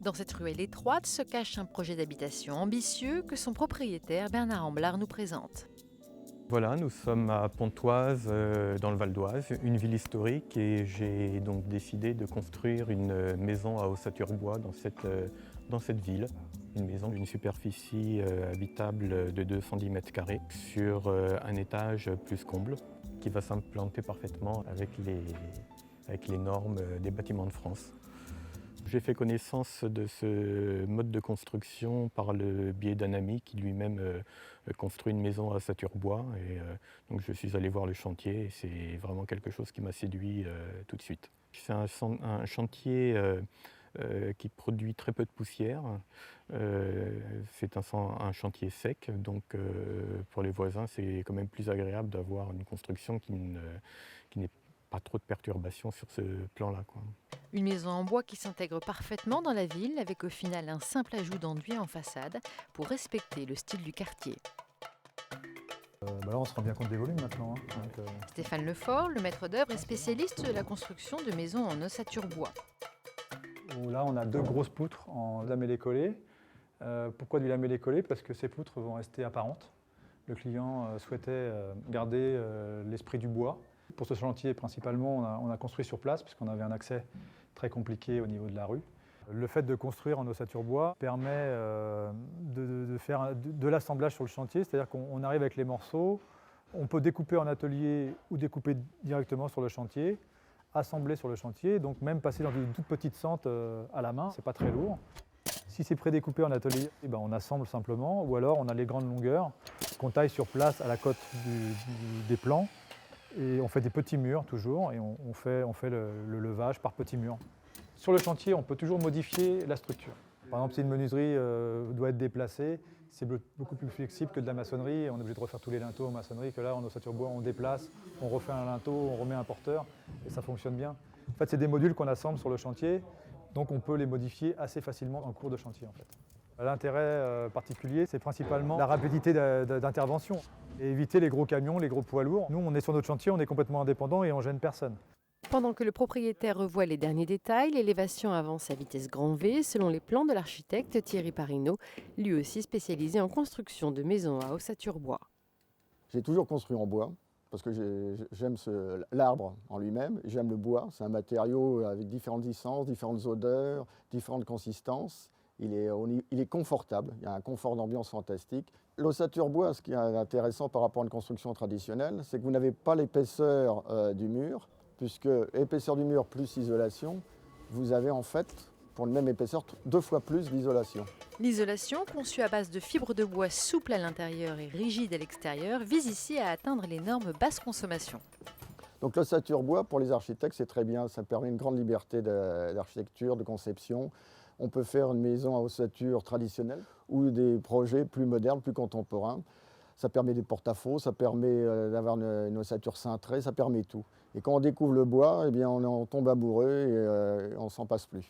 Dans cette ruelle étroite se cache un projet d'habitation ambitieux que son propriétaire Bernard Amblard nous présente. Voilà, nous sommes à Pontoise, dans le Val d'Oise, une ville historique, et j'ai donc décidé de construire une maison à ossature-bois dans cette ville. Une maison d'une superficie habitable de 210 mètres carrés sur un étage plus comble qui va s'implanter parfaitement avec les normes des bâtiments de France. J'ai fait connaissance de ce mode de construction par le biais d'un ami qui lui-même construit une maison à ossature-bois. Donc je suis allé voir le chantier et c'est vraiment quelque chose qui m'a séduit tout de suite. C'est un chantier qui produit très peu de poussière. C'est un chantier sec, donc pour les voisins c'est quand même plus agréable d'avoir une construction qui n'ait pas trop de perturbations sur ce plan-là, quoi. Une maison en bois qui s'intègre parfaitement dans la ville avec au final un simple ajout d'enduit en façade pour respecter le style du quartier. Là, on se rend bien compte des volumes maintenant, hein. Stéphane Lefort, le maître d'œuvre, est spécialiste de la construction de maisons en ossature bois. Là, on a deux grosses poutres en lamellé-collé. Pourquoi du lamellé-collé? Parce que ces poutres vont rester apparentes. Le client souhaitait garder l'esprit du bois. Pour ce chantier, principalement, on a construit sur place puisqu'on avait un accès très compliqué au niveau de la rue. Le fait de construire en ossature bois permet de faire de l'assemblage sur le chantier, c'est-à-dire qu'on arrive avec les morceaux, on peut découper en atelier ou découper directement sur le chantier, assembler sur le chantier, donc même passer dans une toute petite sente à la main, c'est pas très lourd. Si c'est prédécoupé en atelier, on assemble simplement, ou alors on a les grandes longueurs qu'on taille sur place à la cote des plans. Et on fait des petits murs toujours, et on fait le levage par petits murs. Sur le chantier, on peut toujours modifier la structure. Par exemple, si une menuiserie doit être déplacée, c'est beaucoup plus flexible que de la maçonnerie. On est obligé de refaire tous les linteaux en maçonnerie, que là, en ossature bois, on déplace, on refait un linteau, on remet un porteur, et ça fonctionne bien. En fait, c'est des modules qu'on assemble sur le chantier, donc on peut les modifier assez facilement en cours de chantier, en fait. L'intérêt particulier, c'est principalement la rapidité d'intervention et éviter les gros camions, les gros poids lourds. Nous, on est sur notre chantier, on est complètement indépendant et on ne gêne personne. Pendant que le propriétaire revoit les derniers détails, l'élévation avance à vitesse grand V selon les plans de l'architecte Thierry Parinaud, lui aussi spécialisé en construction de maisons à ossature bois. J'ai toujours construit en bois parce que j'aime l'arbre en lui-même, j'aime le bois. C'est un matériau avec différentes essences, différentes odeurs, différentes consistances. Il est confortable, il y a un confort d'ambiance fantastique. L'ossature bois, ce qui est intéressant par rapport à une construction traditionnelle, c'est que vous n'avez pas l'épaisseur du mur, puisque épaisseur du mur plus isolation, vous avez en fait, pour une même épaisseur, 2 fois plus d'isolation. L'isolation, conçue à base de fibres de bois souples à l'intérieur et rigides à l'extérieur, vise ici à atteindre les normes basse consommation. Donc l'ossature bois, pour les architectes, c'est très bien, ça permet une grande liberté d'architecture, de conception. On peut faire une maison à ossature traditionnelle ou des projets plus modernes, plus contemporains. Ça permet des porte-à-faux, ça permet d'avoir une ossature cintrée, ça permet tout. Et quand on découvre le bois, eh bien on tombe amoureux et on ne s'en passe plus.